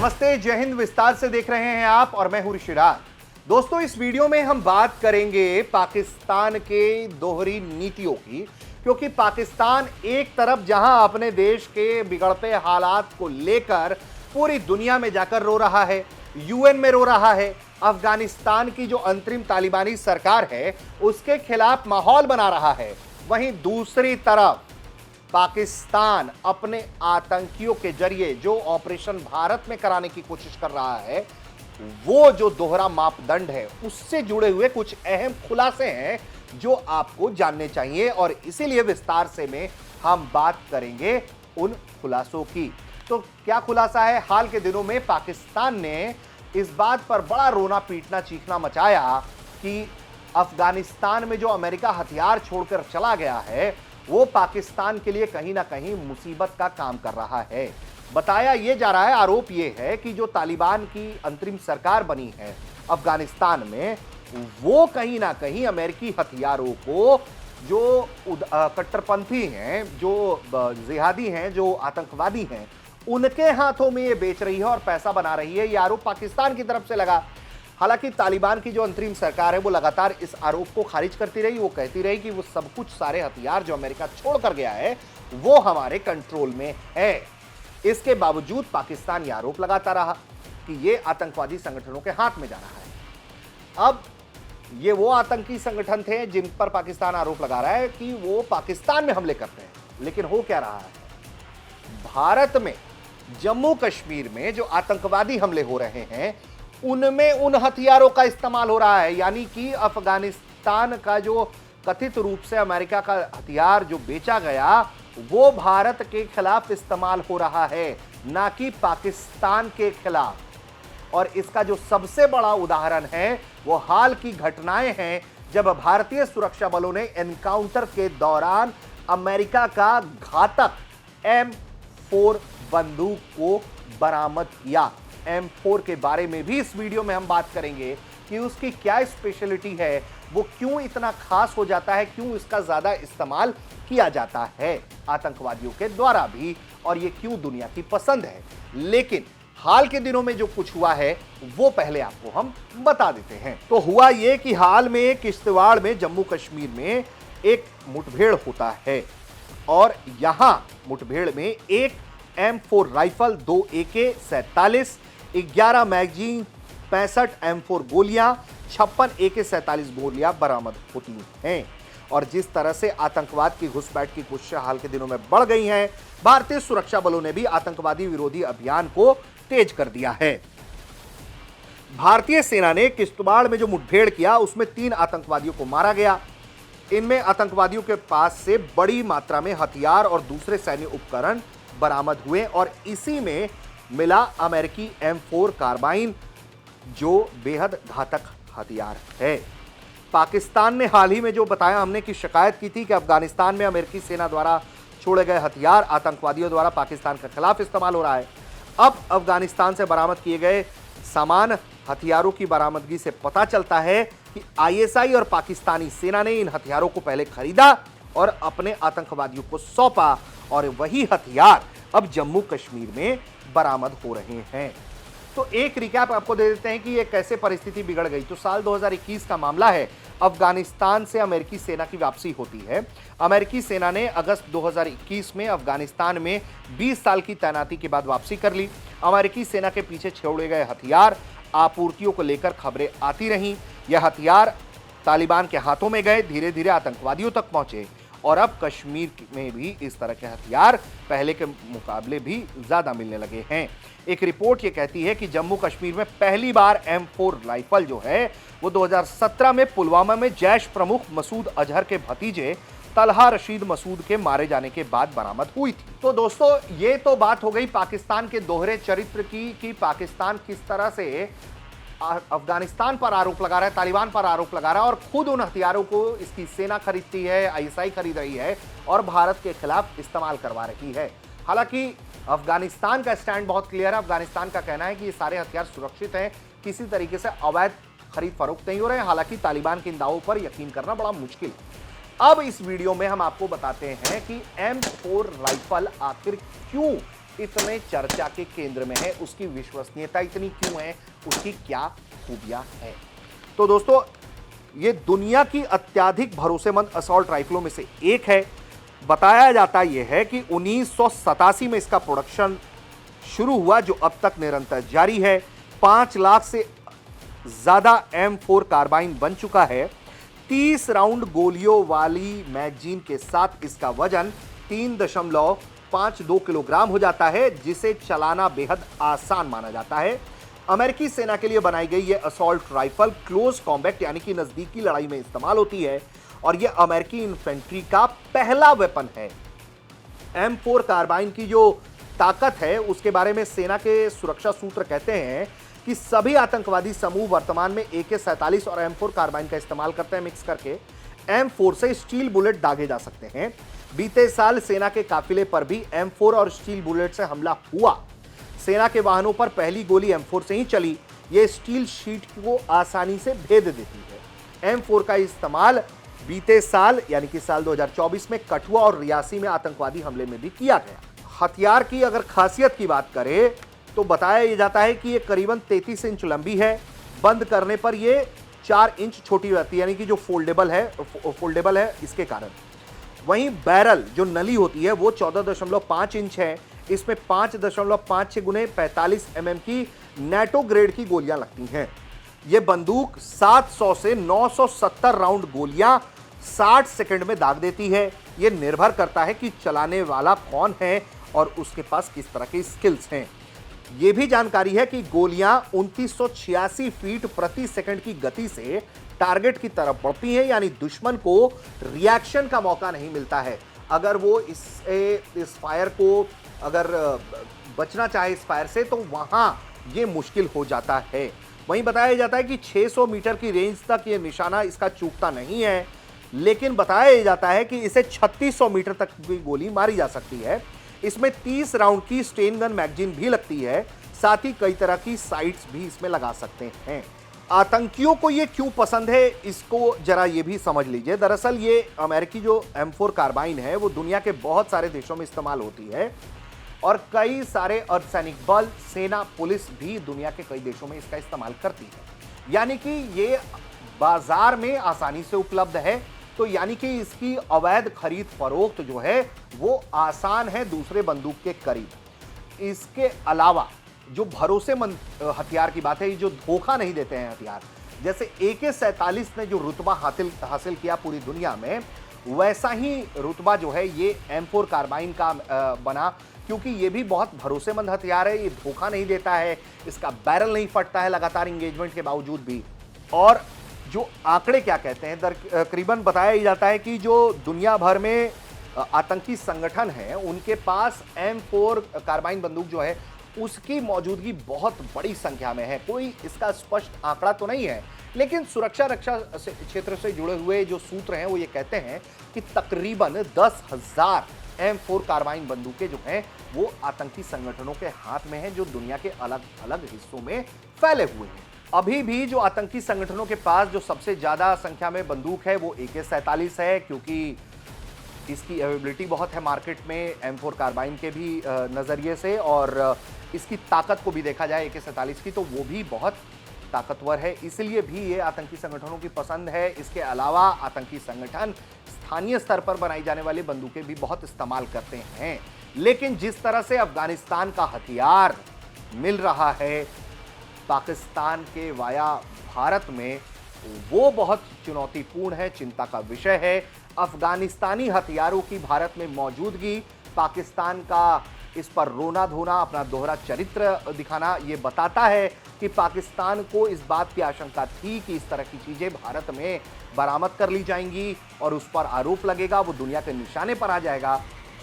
नमस्ते, जय हिंद। विस्तार से देख रहे हैं आप और मैं हूं ऋषिराज। दोस्तों, इस वीडियो में हम बात करेंगे पाकिस्तान के दोहरी नीतियों की, क्योंकि पाकिस्तान एक तरफ जहां अपने देश के बिगड़ते हालात को लेकर पूरी दुनिया में जाकर रो रहा है, यूएन में रो रहा है, अफगानिस्तान की जो अंतरिम तालिबानी सरकार है उसके खिलाफ माहौल बना रहा है, वहीं दूसरी तरफ पाकिस्तान अपने आतंकियों के जरिए जो ऑपरेशन भारत में कराने की कोशिश कर रहा है, वो जो दोहरा मापदंड है उससे जुड़े हुए कुछ अहम खुलासे हैं जो आपको जानने चाहिए, और इसीलिए विस्तार से में हम बात करेंगे उन खुलासों की। तो क्या खुलासा है? हाल के दिनों में पाकिस्तान ने इस बात पर बड़ा रोना पीटना चीखना मचाया कि अफगानिस्तान में जो अमेरिका हथियार छोड़कर चला गया है वो पाकिस्तान के लिए कहीं ना कहीं मुसीबत का काम कर रहा है। बताया यह जा रहा है, आरोप यह है कि जो तालिबान की अंतरिम सरकार बनी है अफगानिस्तान में, वो कहीं ना कहीं अमेरिकी हथियारों को जो कट्टरपंथी हैं, जो जिहादी हैं, जो आतंकवादी हैं, उनके हाथों में ये बेच रही है और पैसा बना रही है। यह आरोप पाकिस्तान की तरफ से लगा। हालांकि तालिबान की जो अंतरिम सरकार है वो लगातार इस आरोप को खारिज करती रही। वो कहती रही कि वो सब कुछ, सारे हथियार जो अमेरिका छोड़कर गया है वो हमारे कंट्रोल में है। इसके बावजूद पाकिस्तान यह आरोप लगाता रहा कि ये आतंकवादी संगठनों के हाथ में जा रहा है। अब ये वो आतंकी संगठन थे जिन पर पाकिस्तान आरोप लगा रहा है कि वो पाकिस्तान में हमले करते हैं, लेकिन हो क्या रहा है? भारत में जम्मू कश्मीर में जो आतंकवादी हमले हो रहे हैं उनमें उन हथियारों का इस्तेमाल हो रहा है। यानी कि अफगानिस्तान का जो कथित रूप से अमेरिका का हथियार जो बेचा गया वो भारत के खिलाफ इस्तेमाल हो रहा है, ना कि पाकिस्तान के खिलाफ। और इसका जो सबसे बड़ा उदाहरण है वो हाल की घटनाएं हैं जब भारतीय सुरक्षा बलों ने एनकाउंटर के दौरान अमेरिका का घातक M4 बंदूक को बरामद किया। M4 के बारे में भी इस वीडियो में हम बात करेंगे कि उसकी क्या स्पेशलिटी है, वो क्यों इतना खास हो जाता है, क्यों इसका ज्यादा इस्तेमाल किया जाता है आतंकवादियों के द्वारा भी, और ये क्यों दुनिया की पसंद है। लेकिन हाल के दिनों में जो कुछ हुआ है वो पहले आपको हम बता देते हैं। तो हुआ ये कि हाल में किश्तवाड़ में जम्मू कश्मीर में एक मुठभेड़ होता है, और यहां मुठभेड़ में एक M4 rifle, 2 AK-47, 11 magazine, 65 M4 गोलियां, 56 AK-47 गोलियां बरामद होती हैं। और जिस तरह से आतंकवाद की घुसपैठ की कोशिशें हाल के दिनों में बढ़ गई हैं, भारतीय सुरक्षा बलों ने भी आतंकवादी विरोधी अभियान को तेज कर दिया है। भारतीय सेना ने किश्तवाड़ में जो मुठभेड़ किया उसमें 3 आतंकवादियों को मारा गया। इनमें आतंकवादियों के पास से बड़ी मात्रा में हथियार और दूसरे सैन्य उपकरण बरामद हुए, और इसी में मिला अमेरिकी M4 कार्बाइन, जो बेहद घातक हथियार है। पाकिस्तान ने हाल ही में जो बताया हमने कि शिकायत की थी कि अफगानिस्तान में अमेरिकी सेना द्वारा छोड़े गए हथियार आतंकवादियों द्वारा पाकिस्तान के खिलाफ इस्तेमाल हो रहा है। अब अफगानिस्तान से बरामद किए गए सामान हथियारों की बरामदगी से पता चलता है कि ISI और पाकिस्तानी सेना ने इन हथियारों को पहले खरीदा और अपने आतंकवादियों को सौंपा, और वही हथियार अब जम्मू कश्मीर में बरामद हो रहे हैं। तो एक रिकैप आपको दे देते हैं कि ये कैसे परिस्थिति बिगड़ गई। तो साल 2021 का मामला है। अफगानिस्तान से अमेरिकी सेना की वापसी होती है। अमेरिकी सेना ने अगस्त 2021 में अफगानिस्तान में 20 साल की तैनाती के बाद वापसी कर ली। अमेरिकी सेना के पीछे छोड़े गए हथियार आपूर्तियों को लेकर खबरें आती रहीं। यह हथियार तालिबान के हाथों में गए, धीरे धीरे आतंकवादियों तक पहुंचे, और अब कश्मीर में भी इस तरह के हथियार पहले के मुकाबले भी ज्यादा मिलने लगे हैं। एक रिपोर्ट ये कहती है कि जम्मू कश्मीर में पहली बार M4 राइफल जो है वो 2017 में पुलवामा में जैश प्रमुख मसूद अजहर के भतीजे तलहा रशीद मसूद के मारे जाने के बाद बरामद हुई थी। तो दोस्तों, ये तो बात हो गई पाकिस्तान के दोहरे चरित्र की कि पाकिस्तान किस तरह से अफगानिस्तान पर आरोप लगा रहा है, तालिबान पर आरोप लगा रहा है, और खुद उन हथियारों को इसकी सेना खरीदती है, ISI खरीद रही है और भारत के खिलाफ इस्तेमाल करवा रही है। हालांकि अफगानिस्तान का स्टैंड बहुत क्लियर है। अफगानिस्तान का कहना है कि ये सारे हथियार सुरक्षित हैं, किसी तरीके से अवैध खरीद फरोख्त नहीं हो रहे हैं। हालांकि तालिबान के इन दावों पर यकीन करना बड़ा मुश्किल है। अब इस वीडियो में हम आपको बताते हैं कि M4 राइफल आखिर क्यों इतने चर्चा के केंद्र में है, उसकी विश्वसनीयता इतनी क्यों है, उसकी क्या खूबियां हैं? तो दोस्तों, ये दुनिया की अत्यधिक भरोसेमंद असॉल्ट राइफलों में से एक है। बताया जाता यह है कि 1987 में इसका प्रोडक्शन शुरू हुआ, जो अब तक निरंतर जारी है। 5 लाख से ज्यादा M4 कार्बाइन बन चुका है। 30 राउंड गोलियों वाली मैगजीन के साथ इसका वजन 3.52 किलोग्राम हो जाता है, जिसे चलाना बेहद आसान माना जाता है। अमेरिकी सेना के लिए बनाई गई यह असॉल्ट राइफल क्लोज कॉम्बैट यानी कि नजदीकी लड़ाई में इस्तेमाल होती है और यह अमेरिकी इन्फेंट्री का पहला वेपन है। M4 कार्बाइन की जो ताकत है उसके बारे में सेना के सुरक्षा सूत्र कहते हैं कि सभी आतंकवादी समूह वर्तमान में AK-47 और M4 कार्बाइन का इस्तेमाल करते हैं। मिक्स करके M4 से स्टील बुलेट दागे जा सकते हैं। बीते साल सेना के काफिले पर भी M4 और स्टील बुलेट से हमला हुआ। सेना के वाहनों पर पहली गोली M4 से ही चली। यह स्टील शीट को आसानी से भेद देती है। M4 का इस्तेमाल बीते साल यानी कि साल 2024 में कठुआ और रियासी में आतंकवादी हमले में भी किया गया। हथियार की अगर खासियत की बात करें तो बताया जाता है कि यह करीबन 33 इंच लंबी है। बंद करने पर यह 4 इंच छोटी रहती है, यानी कि जो फोल्डेबल है इसके कारण। वहीं बैरल जो नली होती है वो 14.5 इंच है। इसमें 5.56 गुने 45 mm की नेटो ग्रेड की गोलियां लगती हैं। यह बंदूक 700 से 970 राउंड गोलियां 60 सेकंड में दाग देती है। यह निर्भर करता है कि चलाने वाला कौन है और उसके पास किस तरह की स्किल्स हैं। यह भी जानकारी है कि गोलियां 2986 फीट प्रति सेकंड की गति से टारगेट की तरफ बढ़ती हैं, यानी दुश्मन को रिएक्शन का मौका नहीं मिलता है। अगर वो इस फायर को अगर बचना चाहे इस फायर से तो वहां ये मुश्किल हो जाता है। वहीं बताया जाता है कि 600 मीटर की रेंज तक ये निशाना इसका चूकता नहीं है, लेकिन बताया जाता है कि इसे 3600 मीटर तक की गोली मारी जा सकती है। इसमें 30 राउंड की स्टेन गन मैगजीन भी लगती है। साथ ही कई तरह की साइट्स भी इसमें लगा सकते हैं। आतंकियों को ये क्यों पसंद है, इसको जरा ये भी समझ लीजिए। दरअसल ये अमेरिकी जो M4 कार्बाइन है वो दुनिया के बहुत सारे देशों में इस्तेमाल होती है और कई सारे अर्धसैनिक बल, सेना, पुलिस भी दुनिया के कई देशों में इसका इस्तेमाल करती है। यानी कि ये बाजार में आसानी से उपलब्ध है, तो यानी कि इसकी अवैध खरीद फरोख्त जो है वो आसान है दूसरे बंदूक के करीब। इसके अलावा जो भरोसेमंद हथियार की बात है, ये जो धोखा नहीं देते हैं हथियार, जैसे AK-47 ने जो रुतबा हासिल किया पूरी दुनिया में, वैसा ही रुतबा जो है ये M4 कार्बाइन का बना, क्योंकि ये भी बहुत भरोसेमंद हथियार है। ये धोखा नहीं देता है, इसका बैरल नहीं फटता है लगातार इंगेजमेंट के बावजूद भी। और जो आंकड़े क्या कहते हैं, तकरीबन बताया जाता है कि जो दुनिया भर में आतंकी संगठन है उनके पास M4 कार्बाइन बंदूक जो है उसकी मौजूदगी बहुत बड़ी संख्या में है। कोई इसका स्पष्ट आंकड़ा तो नहीं है, लेकिन सुरक्षा रक्षा क्षेत्र से जुड़े हुए जो सूत्र हैं वो ये कहते हैं कि तकरीबन 10,000 M4 कार्बाइन बंदूकें जो हैं वो आतंकी संगठनों के हाथ में हैं, जो दुनिया के अलग अलग हिस्सों में फैले हुए हैं। अभी भी जो आतंकी संगठनों के पास जो सबसे ज्यादा संख्या में बंदूक है वो AK-47 है, क्योंकि इसकी अवेलेबिलिटी बहुत है मार्केट में M4 कार्बाइन के भी नज़रिए से, और इसकी ताकत को भी देखा जाए AK-47 की तो वो भी बहुत ताकतवर है, इसलिए भी ये आतंकी संगठनों की पसंद है। इसके अलावा आतंकी संगठन स्थानीय स्तर पर बनाई जाने वाली बंदूकें भी बहुत इस्तेमाल करते हैं। लेकिन जिस तरह से अफगानिस्तान का हथियार मिल रहा है पाकिस्तान के वाया भारत में, वो बहुत चुनौतीपूर्ण है, चिंता का विषय है। अफगानिस्तानी हथियारों की भारत में मौजूदगी, पाकिस्तान का इस पर रोना धोना, अपना दोहरा चरित्र दिखाना, ये बताता है कि पाकिस्तान को इस बात की आशंका थी कि इस तरह की चीजें भारत में बरामद कर ली जाएंगी और उस पर आरोप लगेगा, वो दुनिया के निशाने पर आ जाएगा।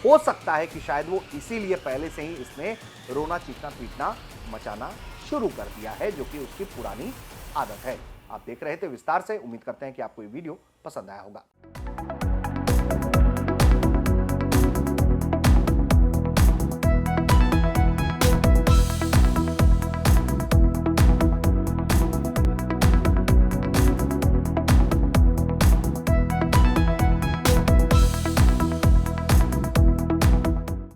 हो सकता है कि शायद वो इसीलिए पहले से ही इसने रोना चीखना पीटना मचाना शुरू कर दिया है, जो कि उसकी पुरानी आदत है। आप देख रहे थे विस्तार से। उम्मीद करते हैं कि आपको ये वीडियो पसंद आया होगा।